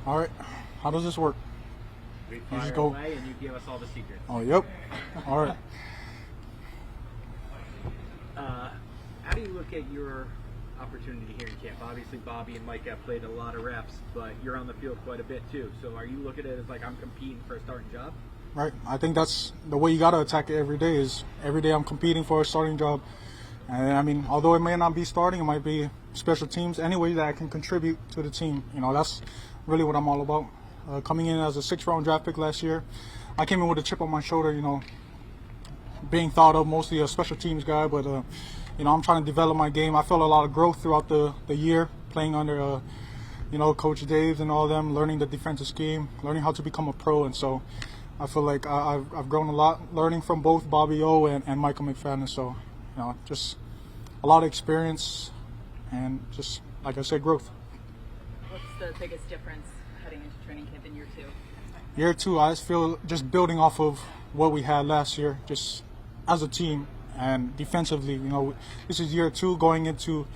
All right. How does this work? We You fire just go. away and you give us all the secrets. Oh, yep. All right. How do you look at your opportunity here in camp? Obviously, Bobby and Mike have played a lot of reps, but you're on the field quite a bit too. So are you looking at it as like I'm competing for a starting job? Right. I think that's the way you got to attack it every day is every day I'm competing for a starting job. And I mean, although it may not be starting, it might be special teams, any way that I can contribute to the team. You know, that's really what I'm all about. Coming in as a 6th-round draft pick last year, I came in with a chip on my shoulder, you know, being thought of mostly a special teams guy, but, you know, I'm trying to develop my game. I felt a lot of growth throughout the year playing under, you know, Coach Dave and all of them, learning the defensive scheme, learning how to become a pro. And so I feel like I've grown a lot, learning from both Bobby O and Michael McFadden. So, you know, just a lot of experience and just, like I said, growth. What's the biggest difference heading into training camp in year 2? Year 2, I just feel just building off of what we had last year, just as a team and defensively. You know, this is year 2 going into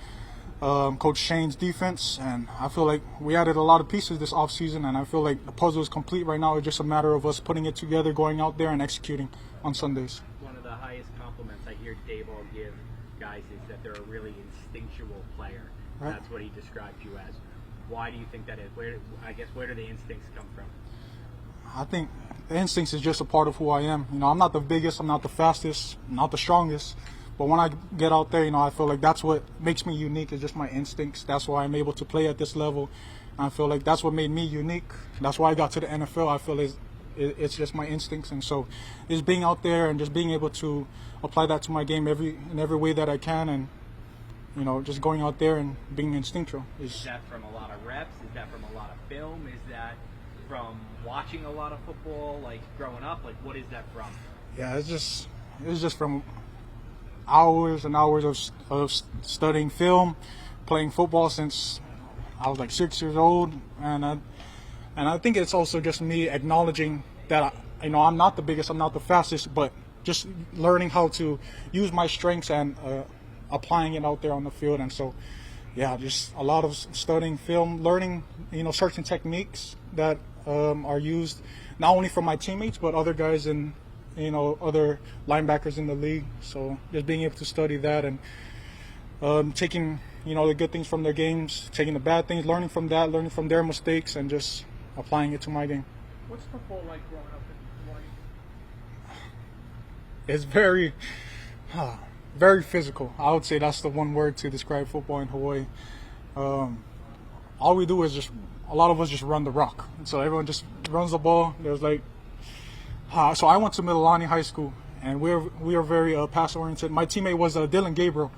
Coach Shane's defense, and I feel like we added a lot of pieces this offseason, and I feel like the puzzle is complete right now. It's just a matter of us putting it together, going out there and executing on Sundays. One of the highest compliments I hear Dave will give guys is that they're a really instinctual player. Right. That's what he described you as. Why do you think that is? Where do the instincts come from? I think the instincts is just a part of who I am. You know, I'm not the biggest, I'm not the fastest, I'm not the strongest. But when I get out there, you know, I feel like that's what makes me unique is just my instincts. That's why I'm able to play at this level. And I feel like that's what made me unique. That's why I got to the NFL. I feel it's just my instincts. And so just being out there and just being able to apply that to my game in every way that I can, and, you know, just going out there and being instinctual. Is that from a lot of reps? Is that from a lot of film? Is that from watching a lot of football, like growing up? Like, what is that from? Yeah, it's just from hours and hours of studying film, playing football since I was like 6 years old, and I think it's also just me acknowledging that you know, I'm not the biggest, I'm not the fastest, but just learning how to use my strengths and applying it out there on the field. And so, yeah, just a lot of studying film, learning, you know, certain techniques that are used not only from my teammates but other guys in, you know, other linebackers in the league. So just being able to study that and taking, you know, the good things from their games, taking the bad things, learning from that, learning from their mistakes, and just applying it to my game. What's football like growing up in Hawaii? It's very, very physical. I would say that's the one word to describe football in Hawaii. All we do is a lot of us just run the rock. So everyone just runs the ball. There's like, so I went to Mililani High School, and we are very pass oriented. My teammate was Dylan Gabriel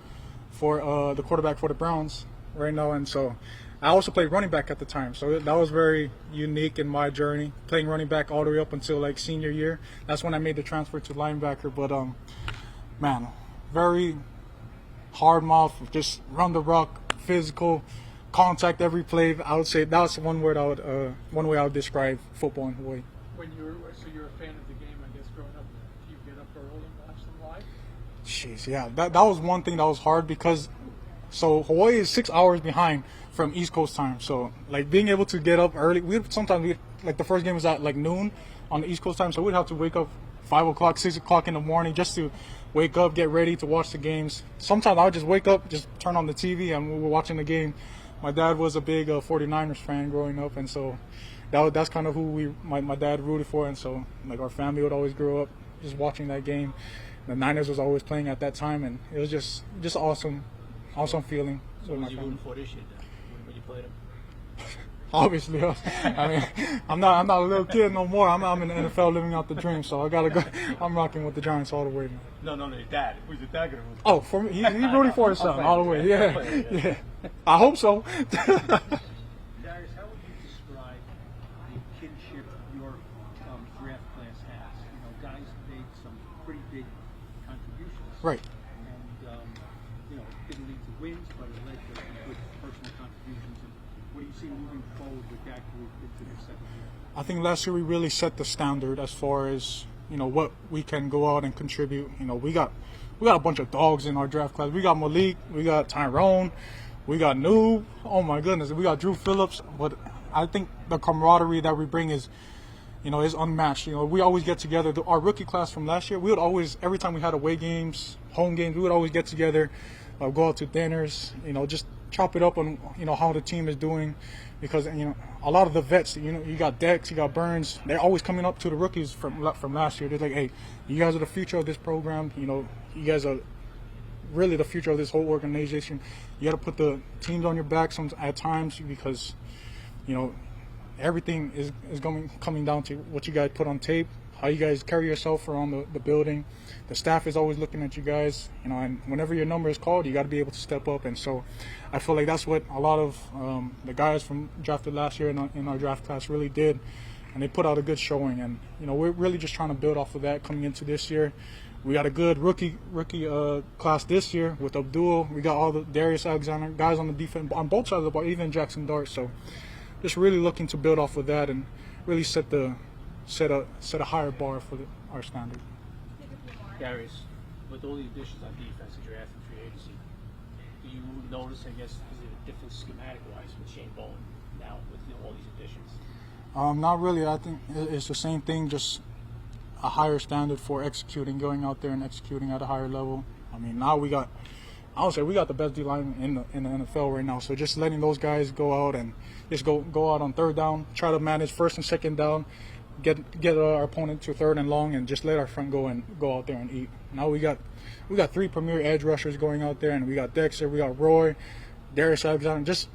for the quarterback for the Browns right now, and so I also played running back at the time. So that was very unique in my journey, playing running back all the way up until like senior year. That's when I made the transfer to linebacker. But man, very hard mouth, just run the rock, physical, contact every play. I would say that's one way I would describe football in Hawaii. So you're a fan of the game, I guess, growing up. Do you get up early and watch them live? Jeez, yeah, that was one thing that was hard because so Hawaii is 6 hours behind from East Coast time. So like being able to get up early, sometimes like the first game was at like noon on the East Coast time, so we'd have to wake up 5 o'clock, 6 o'clock in the morning just to wake up, get ready to watch the games. Sometimes I would just wake up, just turn on the TV, and we were watching the game. My dad was a big 49ers fan growing up, and so that's kind of who my dad rooted for, and so like our family would always grow up just watching that game. The Niners was always playing at that time, and it was just awesome feeling. So was you rooting for this year then, when you played them? Obviously, I mean, I'm not a little kid no more. I'm in the NFL living out the dream, so I gotta go. I'm rocking with the Giants all the way now. No, your dad. Who's your dad gonna root for? Oh, for me, he's rooting for his son all the way. Yeah. I hope so. Darius, how would you describe the kinship your draft class has? You know, guys made some pretty big contributions. Right. And, you know, it didn't lead to wins, but it led to some good personal contributions. And what do you see moving forward with that group into the second year? I think last year we really set the standard as far as, you know, what we can go out and contribute. You know, we got a bunch of dogs in our draft class. We got Malik, we got Tyrone, we got Noob. Oh my goodness, we got Drew Phillips. But I think the camaraderie that we bring is, is unmatched. We always get together. Our rookie class from last year, we would always, every time we had away games, home games, we would always get together, go out to dinners, just chop it up on, how the team is doing. Because, a lot of the vets, you got Dex, you got Burns, they're always coming up to the rookies from last year. They're like, hey, you guys are the future of this program. You guys are really the future of this whole organization. You got to put the teams on your back at times because, everything is coming down to what you guys put on tape, how you guys carry yourself around the building. The staff is always looking at you guys, and whenever your number is called, you got to be able to step up. And so I feel like that's what a lot of the guys from drafted last year in our draft class really did, and they put out a good showing. And we're really just trying to build off of that coming into this year. We got a good rookie class this year with Abdul. We got all the Darius Alexander guys on the defense on both sides of the ball, even Jaxson Dart. So just really looking to build off of that and really set a higher bar for our standard. Darius, with all the additions on defense that you're after free agency, do you notice, I guess, is it a different schematic-wise with Shane Bowen now with all these additions? Not really. I think it's the same thing, just a higher standard for executing, going out there and executing at a higher level. I mean, now we got the best D-line in the NFL right now. So just letting those guys go out and just go out on third down, try to manage first and second down, get our opponent to third and long, and just let our front go out there and eat. Now we got 3 premier edge rushers going out there, and we got Dexter, we got Roy, Darius Alexander, just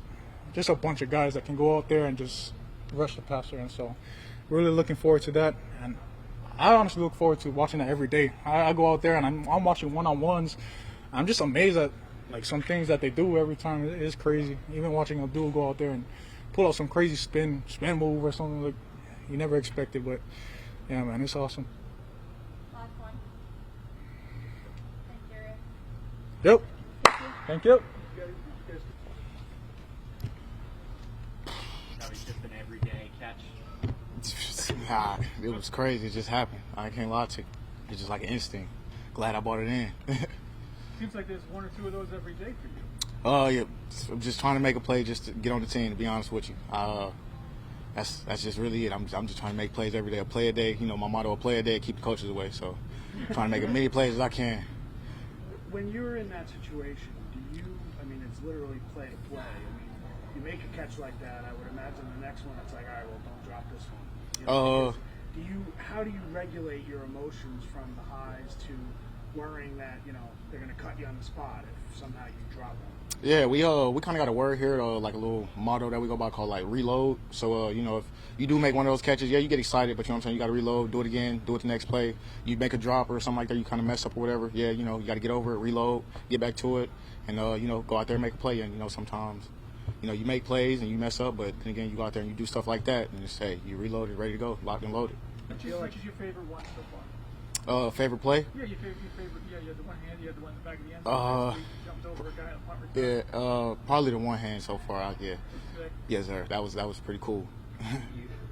a bunch of guys that can go out there and just rush the passer. And so really looking forward to that. And I honestly look forward to watching that every day. I go out there and I'm watching one-on-ones. I'm just amazed at some things that they do every time. It's crazy. Even watching Abdul go out there and pull out some crazy spin move or something like you never expected. But yeah, man, it's awesome. Last one. Thank you. Yep. Thank you. That was just an everyday catch. Nah, it was crazy. It just happened. I can't lie to you. It's just like an instinct. Glad I bought it in. Seems like there's 1 or 2 of those every day for you. Yeah, I'm just trying to make a play just to get on the team, to be honest with you. That's just really it. I'm just trying to make plays every day. A play a day. My motto, a play a day, keep the coaches away. So I'm trying to make as many plays as I can. When you're in that situation, it's literally play to play. You make a catch like that, I would imagine the next one it's like, all right, well, don't drop this one. How do you regulate your emotions from the highs to worrying that they're going to cut you on the spot if somehow you drop them? Yeah, we kind of got a word here, like a little motto that we go by called like reload. So if you do make one of those catches, yeah, you get excited, but you know what I'm saying, you got to reload, do it again, do it the next play. You make a drop or something like that, you kind of mess up or whatever. Yeah, you got to get over it, reload, get back to it, and go out there and make a play. And sometimes you make plays and you mess up, but then again you go out there and you do stuff like that, and just say you reloaded, ready to go, locked and loaded. Which is your favorite one so far? Favorite play? Yeah, your favorite. Yeah, you had the one hand, you had the one in the back of the end zone. You jumped over a guy on a punt return. Yeah, probably the one hand so far. Yeah, yes, sir. That was pretty cool.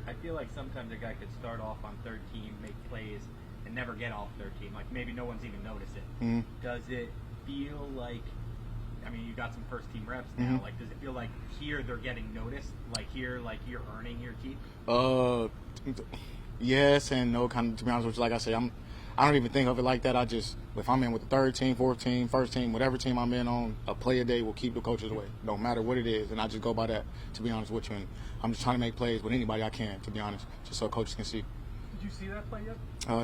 I feel like sometimes a guy could start off on third team, make plays, and never get off third team. Like maybe no one's even noticed it. Mm-hmm. Does it feel like? You got some first team reps now. Mm-hmm. Like, does it feel like here they're getting noticed? Like here, like you're earning your keep? Yes and no. Kind of, to be honest with you, like I said, I don't even think of it like that. I just, if I'm in with the third team, fourth team, first team, whatever team I'm in on, a play a day will keep the coaches away, no matter what it is. And I just go by that, to be honest with you. And I'm just trying to make plays with anybody I can, to be honest, just so coaches can see. Did you see that play yet?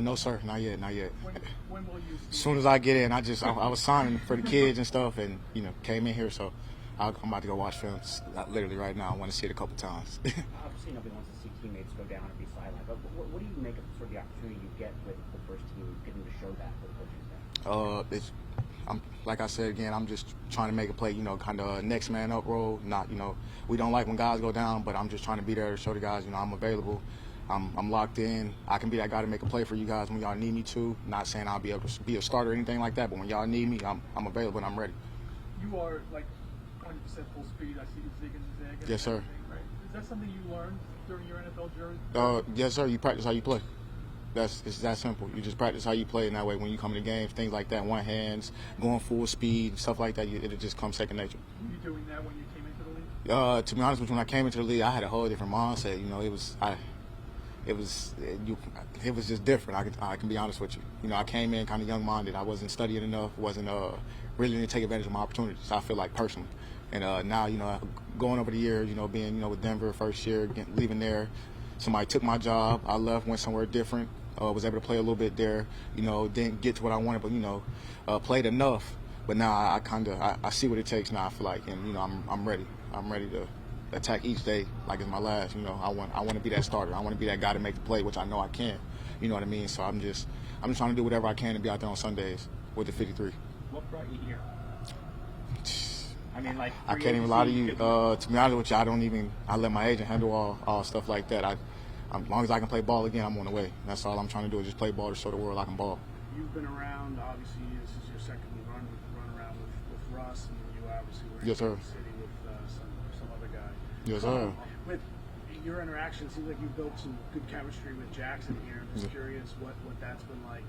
No, sir, not yet. When will you see As soon as I get in, I was signing for the kids and stuff, and came in here, so I'm about to go watch films literally right now. I want to see it a couple times. Obviously, nobody wants to see teammates go down and be sidelined. But what do you make of sort of the opportunity you get with the first team, getting to show that for the coaching staff? Like I said again, I'm just trying to make a play, kind of next man up role. Not, we don't like when guys go down, but I'm just trying to be there to show the guys, I'm available. I'm locked in. I can be that guy to make a play for you guys when y'all need me to. Not saying I'll be able to be a starter or anything like that, but when y'all need me, I'm available and I'm ready. You are like 100% full speed. I see you zig and zag. Yes, sir. Right? Is that something you learned during your NFL journey? Yes, sir. You practice how you play. It's that simple. You just practice how you play, and that way when you come to games, things like that, one hands, going full speed, stuff like that, it'll just come second nature. Were you doing that when you came into the league? To be honest with you, when I came into the league, I had a whole different mindset. You know, it was just different. I can be honest with you. You know, I came in kind of young-minded. I wasn't studying enough. Wasn't really didn't take advantage of my opportunities. I feel like personally, and now you know, going over the years, you know, being with Denver first year, leaving there, somebody took my job. I left, went somewhere different. Was able to play a little bit there. You know, didn't get to what I wanted, but you know, played enough. But now I see what it takes now. I feel like, and you know, I'm ready. I'm ready to attack each day like it's my last. You know, I want to be that starter. I want to be that guy to make the play, which I know I can. You know what I mean? So I'm just trying to do whatever I can to be out there on Sundays with the 53. What brought you here? I mean, like, I can't even lie to you. To be honest with you, I let my agent handle all stuff like that. As long as I can play ball again, I'm on the way. That's all I'm trying to do is just play ball to show the world I can ball. You've been around, obviously, this is your second run around with Russ, and you obviously were in Yes, sir. the city with some other guy. Yes, sir. With your interaction, it seems like you built some good chemistry with Jaxson here. I'm just curious what that's been like.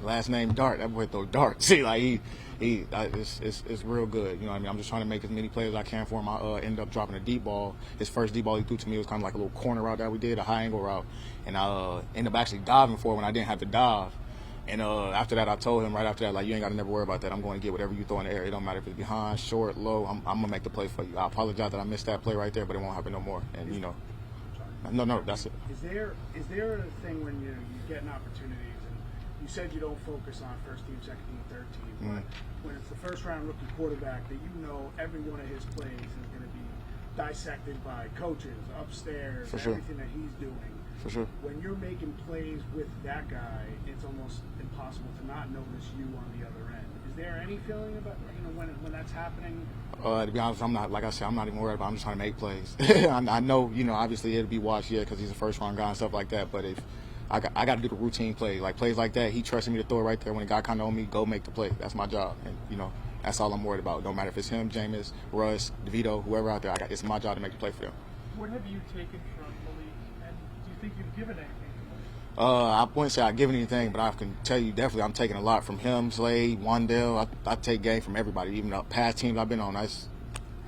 Last name Dart. That boy throw darts. See, like it's real good. You know what I mean? I'm just trying to make as many plays as I can for him. I ended up dropping a deep ball. His first deep ball he threw to me was kind of like a little corner route that we did, a high angle route, and I ended up actually diving for it when I didn't have to dive. And after that, I told him right after that, like, you ain't got to never worry about that. I'm going to get whatever you throw in the air. It don't matter if it's behind, short, low. I'm going to make the play for you. I apologize that I missed that play right there, but it won't happen no more. And, you know, no, that's it. Is there a thing when you get an opportunities, and you said you don't focus on first team, second team, third team, but when it's the first round rookie quarterback that you know every one of his plays is going to be dissected by coaches upstairs, for sure. Everything that he's doing. For sure. When you're making plays with that guy, it's almost impossible to not notice you on the other end. Is there any feeling about when that's happening? To be honest, I'm not. Like I said, I'm not even worried about it. I'm just trying to make plays. I know, obviously it'll be watched, because he's a first round guy and stuff like that. But if I got to do the routine plays, like plays like that, he trusted me to throw it right there when the guy kind of on me, go make the play. That's my job, and that's all I'm worried about. No matter if it's him, Jameis, Russ, DeVito, whoever out there, it's my job to make the play for them. What have you taken from Malik, and do you think you've given anything to Malik? I wouldn't say I've given anything, but I can tell you definitely I'm taking a lot from him, Slade, Wandell. I take game from everybody, even the past teams I've been on.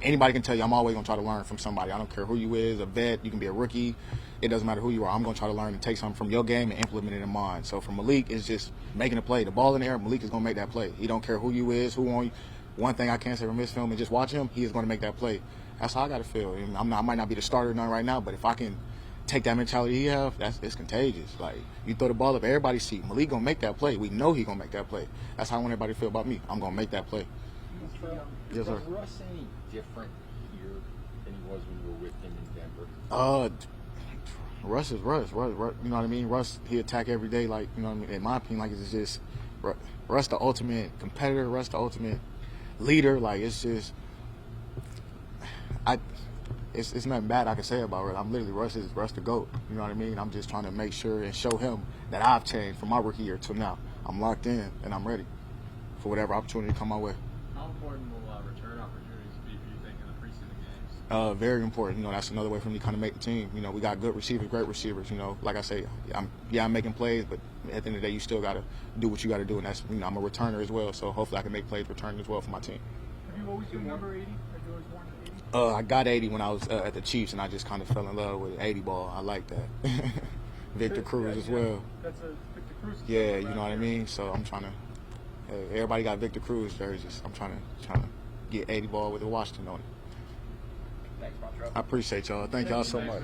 Anybody can tell you I'm always going to try to learn from somebody. I don't care who you is, a vet, you can be a rookie. It doesn't matter who you are. I'm going to try to learn and take something from your game and implement it in mine. So for Malik, it's just making a play. The ball in the air, Malik is going to make that play. He don't care who you is, who on you. One thing I can say from his film is just watch him. He is going to make that play. That's how I got to feel. I might not be the starter or nothing right now, but if I can take that mentality he have, it's contagious. Like, you throw the ball up, everybody see Malik gonna make that play. We know he gonna make that play. That's how I want everybody to feel about me. I'm gonna make that play. Yes, sir. Was Russ any different here than he was when you were with him in Denver? Russ is Russ. You know what I mean? Russ, he attack every day. Like, you know what I mean? In my opinion, like, it's just Russ the ultimate competitor. Russ the ultimate leader. Like, it's just It's nothing bad I can say about Russ. I'm literally Russ the GOAT. You know what I mean? I'm just trying to make sure and show him that I've changed from my rookie year to now. I'm locked in and I'm ready for whatever opportunity come my way. How important will return opportunities be for you think in the preseason games? Very important. That's another way for me to kind of make the team. We got good receivers, great receivers. Like I say, I'm making plays, but at the end of the day, you still got to do what you got to do, and that's I'm a returner as well. So hopefully I can make plays returning as well for my team. Have you always been number 80? Have you always worn 80? I got 80 when I was at the Chiefs, and I just kind of fell in love with 80 ball. I like that. Victor Cruz as well. That's a Victor Cruz. Yeah, you know what I mean? So I'm trying to everybody got Victor Cruz jerseys. I'm trying to get 80 ball with the Washington on it. Thanks, Montrell. I appreciate y'all. Thank y'all so much.